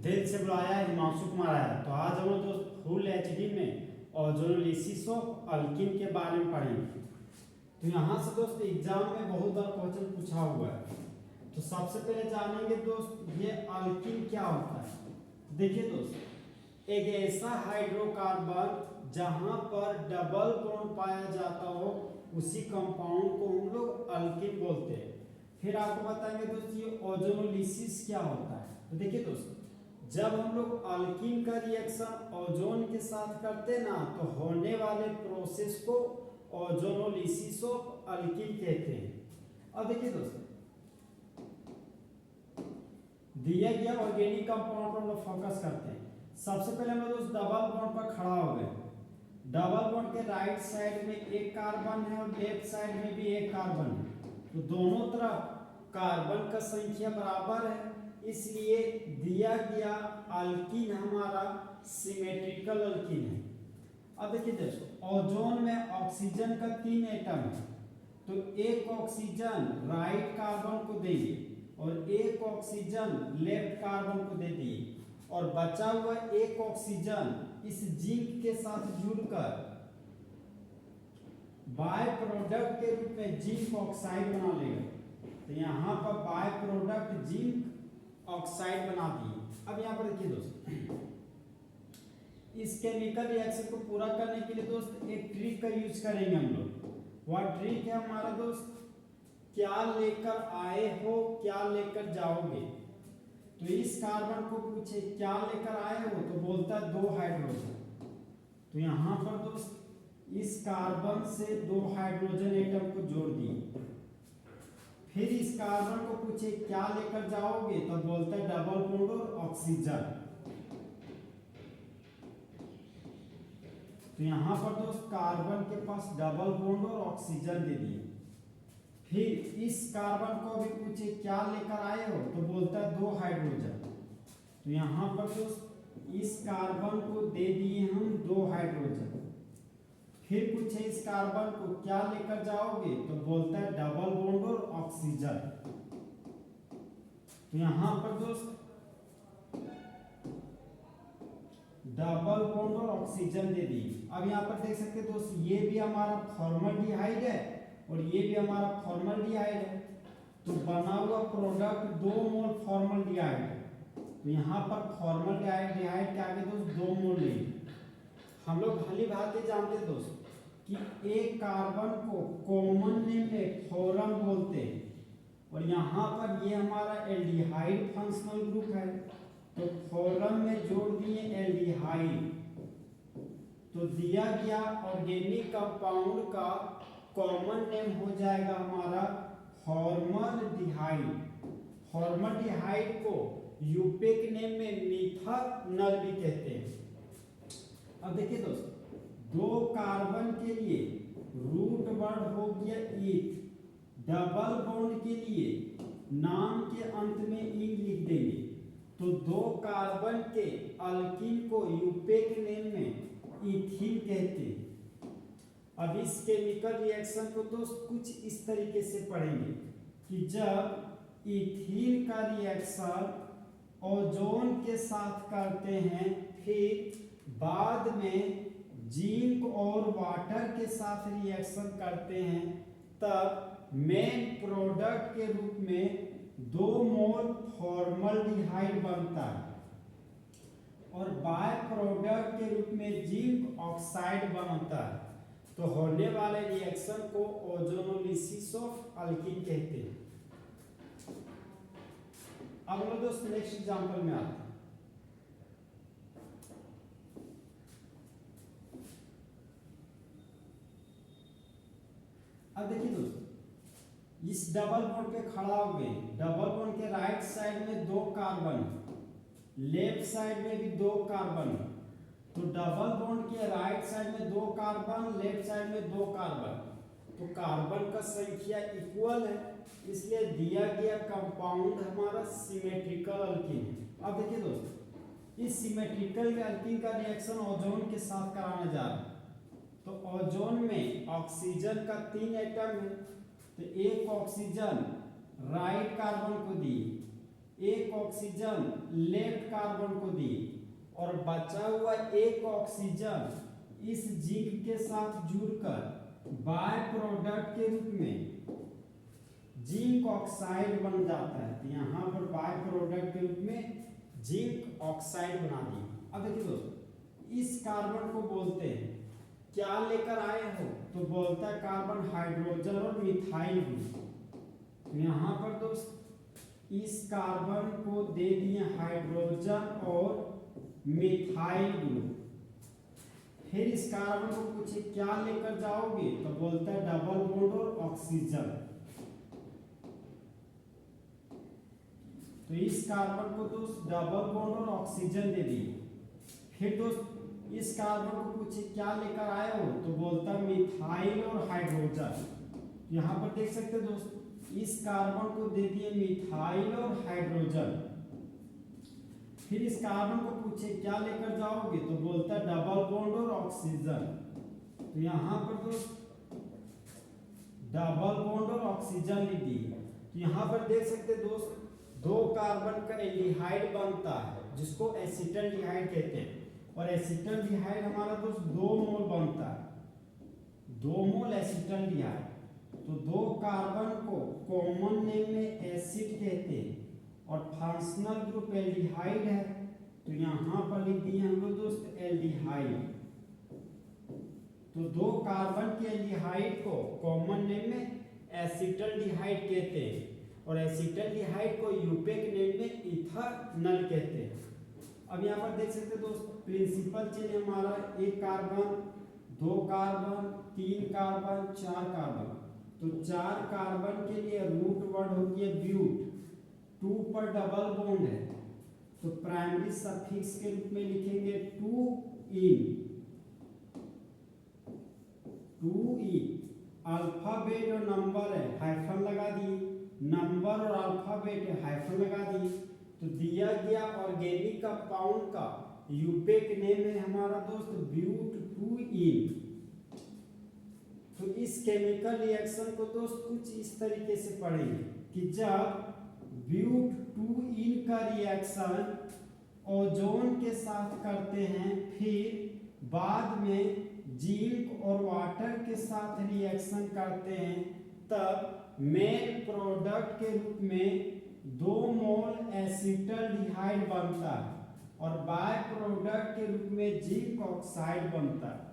दिल से बुलाया हिमांशु कुमार आया। तो आज हम लोग दोस्त फुल एचडी में ओजोनोलिसिस ऑफ अल्किन के बारे में पढ़ेंगे। तो यहाँ से दोस्त एग्जाम में बहुत बार क्वेश्चन पूछा हुआ है। तो सबसे पहले जानेंगे दोस्त ये अल्किन क्या होता है। देखिए दोस्त, एक ऐसा हाइड्रोकार्बन जहाँ पर डबल बॉन्ड पाया जाता हो उसी कंपाउंड को हम लोग अल्किन बोलते हैं। फिर आपको बताएंगे दोस्त ये ओजोनोलिसिस क्या होता है। तो देखिए दोस्त, जब हम लोग अल्किन का रिएक्शन ओजोन के साथ करते ना तो होने वाले प्रोसेस को ओजोनोलिसिस ऑफ अल्किन कहते हैं। अब देखिए दोस्त, दिया गया ऑर्गेनिक कंपाउंड पर हम लोग फोकस करते हैं। सबसे पहले हम लोग दोस्त डबल बॉन्ड पर खड़ा हो गए। डबल बॉन्ड के राइट साइड में एक कार्बन है और लेफ्ट साइड में भी एक कार्बन है। तो दोनों तरफ कार्बन का संख्या बराबर है, इसलिए दिया गया अल्कीन हमारा सिमेट्रिकल अल्कीन है। अब देखिए दोस्तों, ओजोन में ऑक्सीजन का 3 एटम है। तो एक ऑक्सीजन राइट कार्बन को देंगे और एक ऑक्सीजन लेफ्ट कार्बन को दे दिए, और बचा हुआ एक ऑक्सीजन इस जिंक के साथ जुड़कर बाय प्रोडक्ट के रूप में जिंक ऑक्साइड बना लेगा। तो यहाँ पर बाय प्रोडक्ट जिंक ऑक्साइड बना दिए। अब यहाँ पर देखिए दोस्त, इस केमिकल रिएक्शन को पूरा करने के लिए दोस्त एक ट्रिक का यूज करेंगे हम लोग। वह ट्रिक है हमारा दोस्त, क्या लेकर आए हो क्या लेकर जाओगे। तो इस कार्बन को पूछे क्या लेकर आए हो तो बोलता है 2 हाइड्रोजन। तो यहाँ पर दोस्त इस कार्बन से 2 हाइड्रोजन एटम को जोड़ दिए। फिर इस कार्बन को पूछे क्या लेकर जाओगे तो बोलता है डबल बॉन्ड और ऑक्सीजन। तो यहां पर दोस्त कार्बन के पास डबल बॉन्ड और ऑक्सीजन दे दिए। फिर इस कार्बन को भी पूछे क्या लेकर आए हो तो बोलता है 2 हाइड्रोजन। तो यहां पर दोस्त इस कार्बन को दे दिए हम 2 हाइड्रोजन। फिर पूछे इस कार्बन को क्या लेकर जाओगे तो बोलता है डबल बॉन्ड और ऑक्सीजन। तो यहां पर दोस्त डबल बॉन्ड और ऑक्सीजन दे दी। अब यहाँ पर देख सकते हैं दोस्त, ये भी हमारा फॉर्मल्डिहाइड है और ये भी हमारा फॉर्मल्डिहाइड है। तो बना हुआ प्रोडक्ट 2 मोल फॉर्मल्डिहाइड है। तो यहाँ पर फॉर्मल्डिहाइड के आगे दोस्त 2 मोल लेंगे। हम लोग भली भांति जानते हैं दोस्त कि एक कार्बन को कॉमन नेम में फ्लोरम बोलते हैं, और यहाँ पर ये हमारा एल्डिहाइड फंक्शनल ग्रुप है। तो फ्लोरम में जोड़ दिए एल्डिहाइड। तो दिया गया ऑर्गेनिक कंपाउंड का कॉमन नेम हो जाएगा हमारा फॉर्मल्डिहाइड। फॉर्मल्डिहाइड को यूपेक नेम में मिथानल भी कहते हैं। अब देखिए दोस्त, 2 कार्बन के लिए रूट वर्ड हो गया ईथ। डबल बॉन्ड के लिए नाम के अंत में इन लिख देंगे। तो 2 कार्बन के अल्कीन को यूपेक नेम में इथीन कहते हैं। अब इस केमिकल रिएक्शन को दोस्त कुछ इस तरीके से पढ़ेंगे कि जब इथीन का रिएक्शन ओजोन के साथ करते हैं, फिर बाद में जिंक और वाटर के साथ रिएक्शन करते हैं, तब मेन प्रोडक्ट के रूप में 2 मोल फॉर्मल्डिहाइड बनता है और बाय प्रोडक्ट के रूप में जिंक ऑक्साइड बनता है। तो होने वाले रिएक्शन को ओजोनोलिसिस ऑफ अल्कीन कहते हैं। अब हम लोग दोस्त नेक्स्ट एग्जांपल में आते हैं। अब देखिए दोस्त, इस डबल बॉन्ड पे खड़ा हो गए। डबल बॉन्ड के राइट साइड में 2 कार्बन, लेफ्ट साइड में भी 2 कार्बन। तो डबल बॉन्ड के राइट साइड में 2 कार्बन, लेफ्ट साइड में 2 कार्बन। तो कार्बन का संख्या इक्वल है, इसलिए दिया गया कंपाउंड हमारा सिमेट्रिकल अल्कीन है। अब देखिए दोस्त, इस सिमेट्रिकल अल्कीन का रिएक्शन ओजोन के साथ कराने जा रहे हैं। तो ओजोन में ऑक्सीजन का 3 एटम है। तो एक ऑक्सीजन राइट कार्बन को दिए एक ऑक्सीजन लेफ्ट कार्बन को दी और बचा हुआ एक ऑक्सीजन इस जिंक के साथ जुड़कर बाय प्रोडक्ट के रूप में जिंक ऑक्साइड बन जाता है। तो यहाँ पर बाय प्रोडक्ट के रूप में जिंक ऑक्साइड बना दी। अब देखिए दोस्तों, इस कार्बन को बोलते हैं, क्या लेकर आए हो, तो बोलता है कार्बन हाइड्रोजन और मिथाइल ग्रुप। तो यहाँ पर दोस्त इस कार्बन को दे दिए हाइड्रोजन और मिथाइल ग्रुप। फिर इस कार्बन को पूछे क्या लेकर जाओगे, तो बोलता है डबल बॉन्ड और ऑक्सीजन। तो इस कार्बन को दोस्त डबल बॉन्ड और ऑक्सीजन दे दिए। फिर दोस्त इस कार्बन को पूछे क्या लेकर आए हो, तो बोलता है मिथाइल और हाइड्रोजन। यहाँ पर देख सकते हैं दोस्त, इस कार्बन को दे दिए मिथाइल और हाइड्रोजन। फिर इस कार्बन को पूछे क्या लेकर जाओगे, तो बोलता है डबल बॉन्ड और ऑक्सीजन। तो यहाँ पर दोस्त डबल बॉन्ड और ऑक्सीजन लिख दिए। तो यहाँ पर देख सकते दोस्त, दो कार्बन का एल्डिहाइड बनता है जिसको एसिटल्डिहाइड कहते हैं, और एसिटल्डिहाइड हमारा दोस्त 2 मोल बनता है, 2 मोल एसिटल्डिहाइड। तो दो कार्बन को कॉमन नेम में एसिड कहते हैं और फंक्शनल ग्रुप एल्डिहाइड है। तो यहाँ पर लिख दिए हम लोग दोस्त एल्डिहाइड। तो दो कार्बन के एल्डिहाइड को कॉमन नेम में एसिटल्डिहाइड कहते हैं और एसिटल्डिहाइड को यूपेक नेम में इथानल कहते हैं। अब यहाँ पर देख सकते हैं दोस्त, प्रिंसिपल चेन हमारा एक कार्बन, 2 कार्बन, 3 कार्बन, 4 कार्बन। तो 4 कार्बन के लिए रूट वर्ड हो गया ब्यूट, 2 पर डबल बॉन्ड है तो प्राइमरी सफिक्स के रूप में लिखेंगे 2 इन। अल्फाबेट और नंबर है, हाइफन लगा दिए, नंबर और अल्फाबेट है, हाइफन लगा दिए। तो दिया गया ऑर्गेनिक कंपाउंड का यूपेक नेम है हमारा दोस्त ब्यूट 2 इन। तो इस केमिकल रिएक्शन को दोस्त कुछ इस तरीके से पढ़ेंगे कि जब ब्यूट 2 इन का रिएक्शन ओजोन के साथ करते हैं, फिर बाद में जिंक और वाटर के साथ रिएक्शन करते हैं, तब मेन प्रोडक्ट के रूप में 2 मोल एसिटल्डिहाइड बनता है और बाय प्रोडक्ट के रूप में जिंक ऑक्साइड बनता है।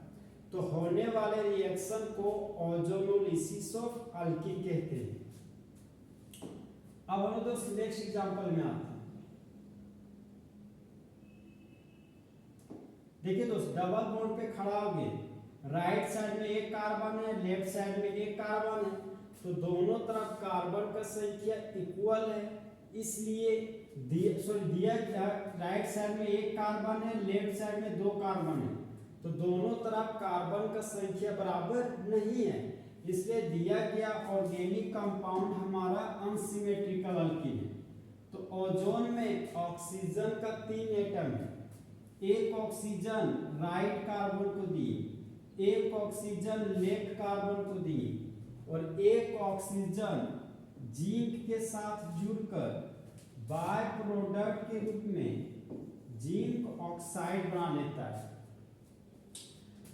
तो होने वाले रिएक्शन को ओजोनोलिसिस ऑफ अल्कीन कहते हैं। अब हम दोस्त नेक्स्ट एग्जांपल में आते हैं। देखिए दोस्त, डबल बॉन्ड पे खड़ा हो गए, राइट साइड में एक कार्बन है, लेफ्ट साइड में एक कार्बन है, तो दोनों तरफ कार्बन का संख्या इक्वल है, इसलिए दिया राइट साइड में एक कार्बन है, लेफ्ट साइड में 2 कार्बन है, तो दोनों तरफ कार्बन का संख्या बराबर नहीं है, इसलिए दिया गया ऑर्गेनिक कंपाउंड हमारा अनसिमेट्रिकल अल्कीन है। तो ओजोन में ऑक्सीजन का 3 एटम है, एक ऑक्सीजन राइट कार्बन को दिए, एक ऑक्सीजन लेफ्ट कार्बन को दिए और एक ऑक्सीजन जिंक के साथ जुड़कर बाय प्रोडक्ट के रूप में जिंक ऑक्साइड बना लेता है।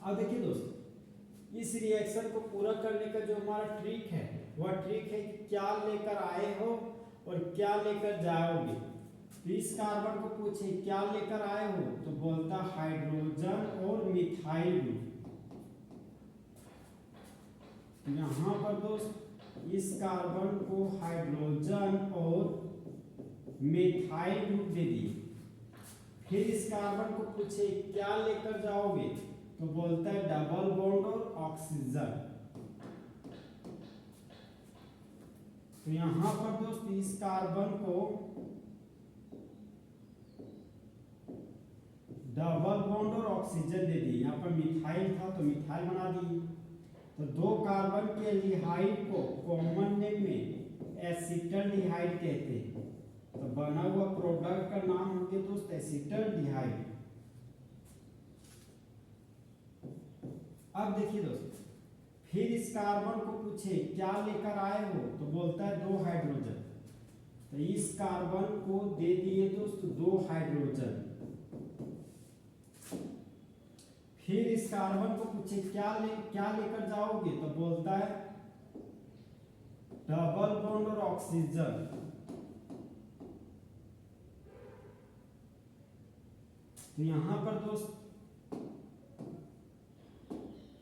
अब देखिए दोस्तों, इस रिएक्शन को पूरा करने का जो हमारा ट्रिक है वह ट्रिक है कि क्या लेकर आए हो और क्या लेकर जाओगे। तो इस कार्बन को पूछे क्या लेकर आए हो, तो बोलता हाइड्रोजन और मिथाइल ग्रुप। यहाँ पर दोस्त इस कार्बन को हाइड्रोजन और मिथाइल ग्रुप दे दिए। फिर इस कार्बन को पूछे क्या लेकर जाओगे, तो बोलता है डबल बॉन्ड और ऑक्सीजन। तो यहाँ पर दोस्त इस कार्बन को डबल बॉन्ड और ऑक्सीजन दे दी। यहाँ पर मिथाइल था तो मिथाइल बना दी। तो 2 कार्बन के एल्डिहाइड को कॉमन नेम में एसिटल्डिहाइड कहते हैं, तो बना हुआ प्रोडक्ट का नाम हो गया दोस्त एसिटल्डिहाइड। अब देखिए दोस्त, फिर इस कार्बन को पूछे क्या लेकर आए हो, तो बोलता है 2 हाइड्रोजन। तो तो इस कार्बन को दे दिए दोस्त 2 हाइड्रोजन। फिर इस कार्बन को पूछे क्या लेकर जाओगे, तो बोलता है डबल बॉन्ड और ऑक्सीजन। तो यहां पर दोस्त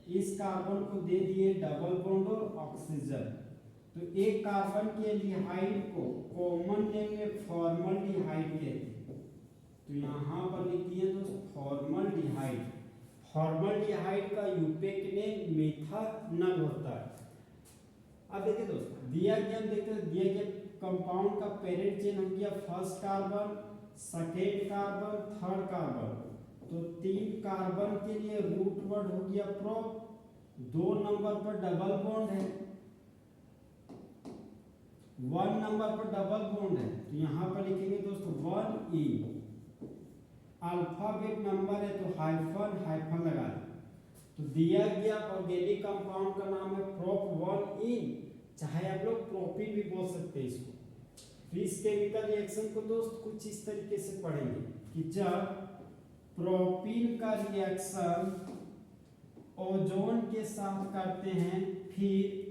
इस कार्बन को दे दिए डबल बॉन्ड और ऑक्सीजन। तो एक कार्बन के एल्डिहाइड को कॉमन नेम में फॉर्मल्डिहाइड कहते हैं। तो यहां पर लिख दिए दोस्त फॉर्मल्डिहाइड। फॉर्मल्डिहाइड का यूपेक नेम मेथनॉल होता है। अब देखिए दोस्त दिया गया कंपाउंड का पेरेंट चेन हो गया first carbon, second carbon, third carbon. तो 3 कार्बन के लिए रूट वर्ड हो गया प्रोप। 2 नंबर पर डबल बॉन्ड है, 1 नंबर पर डबल बॉन्ड है। तो यहाँ पर लिखेंगे दोस्तों 1E। अल्फाबेट नंबर है तो हाइफन लगा दें। तो दिया गया ऑर्गेनिक कंपाउंड का नाम है प्रोप 1इन, चाहे आप लोग प्रोपिन भी बोल सकते हैं इसको। तो इस केमिकल रिएक्शन को दोस्त कुछ इस तरीके से पढ़ेंगे कि जब प्रोपीन का रिएक्शन ओजोन के साथ करते हैं, फिर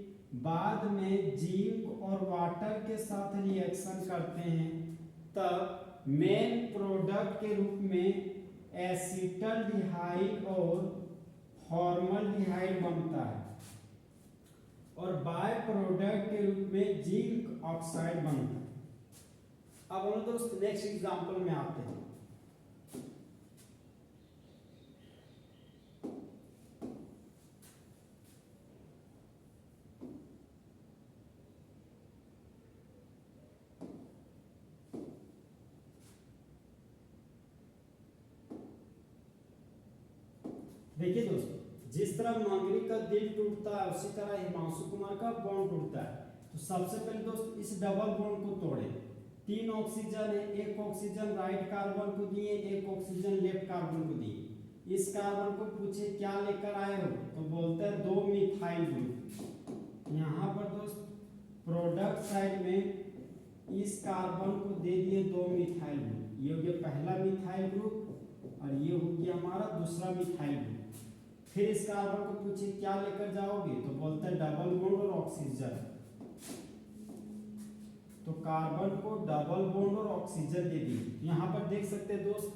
बाद में जिंक और वाटर के साथ रिएक्शन करते हैं, तब मेन प्रोडक्ट के रूप में एसिटल्डिहाइड और फॉर्मल्डिहाइड बनता है और बाय प्रोडक्ट के रूप में जिंक ऑक्साइड बनता है। अब हम दोस्त नेक्स्ट एग्जांपल में आते हैं। देखिए दोस्तों, जिस तरह मंगनी का दिल टूटता है उसी तरह हिमांशु कुमार का बॉन्ड टूटता है। तो सबसे पहले दोस्त इस डबल बॉन्ड को तोड़े। 3 ऑक्सीजन है, 1 ऑक्सीजन राइट कार्बन को दिए, 1 ऑक्सीजन लेफ्ट कार्बन को दिए। इस कार्बन को पूछे क्या लेकर आए हो, तो बोलते हैं 2 मिथाइल ग्रुप। यहाँ पर दोस्त प्रोडक्ट साइड में इस कार्बन को दे दिए 2 मिथाइल ग्रुप। ये हो गया पहला मिथाइल ग्रुप और ये हो गया हमारा दूसरा मिथाइल ग्रुप। फिर इस कार्बन को पूछे क्या लेकर जाओगे, तो बोलता है डबल बॉन्ड और ऑक्सीजन। तो कार्बन को डबल बॉन्ड और ऑक्सीजन दे दी। यहाँ पर देख सकते हैं दोस्त,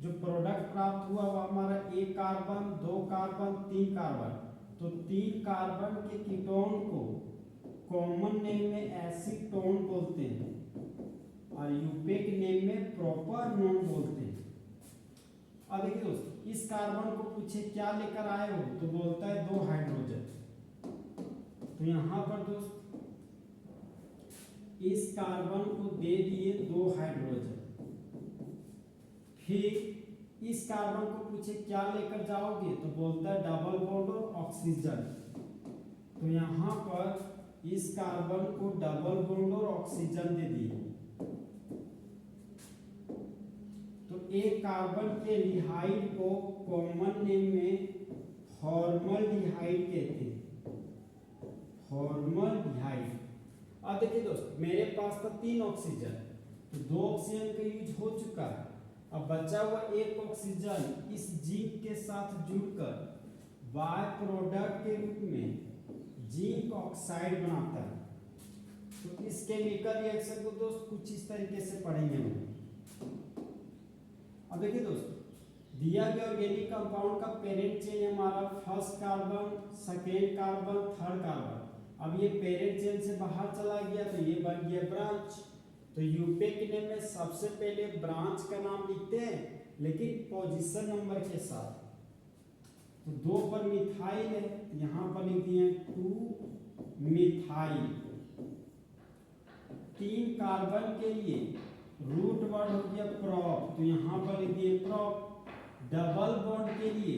जो प्रोडक्ट प्राप्त हुआ वो हमारा 1 कार्बन, 2 कार्बन, 3 कार्बन। तो 3 कार्बन के कीटोन को कॉमन नेम में एसीटोन बोलते हैं और यूपेक नेम में प्रोपानोन बोलते हैं। अब देखिए दोस्त, इस कार्बन को पूछे क्या लेकर आए हो, तो बोलता है 2 हाइड्रोजन। तो यहाँ पर दोस्त इस कार्बन को दे दिए 2 हाइड्रोजन। फिर इस कार्बन को पूछे क्या लेकर जाओगे, तो बोलता है डबल बॉन्ड और ऑक्सीजन। तो यहाँ पर इस कार्बन को डबल बॉन्ड और ऑक्सीजन दे दिए। तो एक कार्बन के एल्डिहाइड को कॉमन नेम में फॉर्मल्डिहाइड कहते हैं, फॉर्मल्डिहाइड। अब देखिए दोस्त, मेरे पास था 3 ऑक्सीजन, तो 2 ऑक्सीजन का यूज हो चुका है। अब बचा हुआ 1 ऑक्सीजन इस जिंक के साथ जुड़कर बाय प्रोडक्ट के रूप में जिंक ऑक्साइड बनाता है। तो इस केमिकल रिएक्शन को दोस्त कुछ इस तरीके से पढ़ेंगे हम। अब देखिए दोस्त, दिया गया ऑर्गेनिक कंपाउंड का पेरेंट चेन हमारा first carbon, second carbon, third carbon. अब ये पेरेंट चेन से बाहर चला गया तो ये बन गया ब्रांच। तो यूपेक नेम में सबसे पहले ब्रांच का नाम लिखते हैं, लेकिन पोजीशन नंबर के साथ। तो 2 पर मिथाइल है, यहाँ पर लिख दिए 2 मिथाइल। 3 कार्बन के लिए रूट वर्ड हो गया प्रॉप, तो यहाँ पर लिख दिए प्रॉप। डबल बॉन्ड के लिए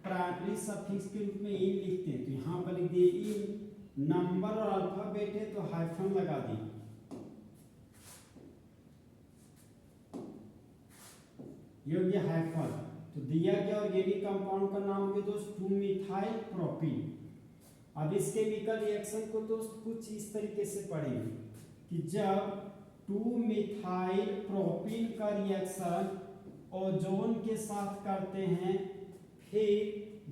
प्राइमरी सफिक्स के रूप में इन लिखते हैं, तो यहाँ पर लिख दिए इन। नंबर और अल्फाबेट है तो हाइफन लगा दी। ये हो गया हाइफन। तो दिया गया ऑर्गेनिक कंपाउंड का नाम हो गया दोस्त 2 मिथाइल प्रोपीन। अब इस केमिकल रिएक्शन को दोस्त कुछ इस तरीके से पढ़ेंगे कि जब 2 मिथाइल प्रोपीन का रिएक्शन ओजोन के साथ करते हैं, फिर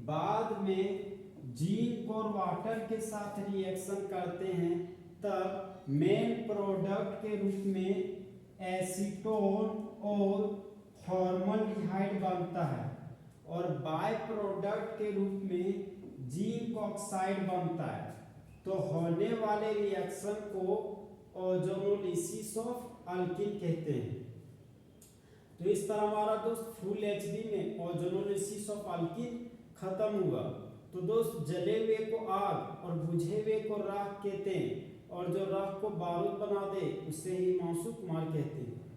बाद में जिंक और वाटर के साथ रिएक्शन करते हैं, तब मेन प्रोडक्ट के रूप में एसीटोन और फॉर्मल्डिहाइड बनता है और बाय प्रोडक्ट के रूप में जिंक ऑक्साइड बनता है। तो होने वाले रिएक्शन को ओजोनोलिसिस ऑफ अल्कीन कहते हैं। तो इस तरह हमारा दोस्त फुल एचडी में ओजोनोलिसिस ऑफ अल्कीन खत्म हुआ। तो दोस्त जले हुए को आग और बुझे हुए को राख कहते हैं और जो राख को बारूद बना दे उसे ही हिमांशु कुमार कहते हैं।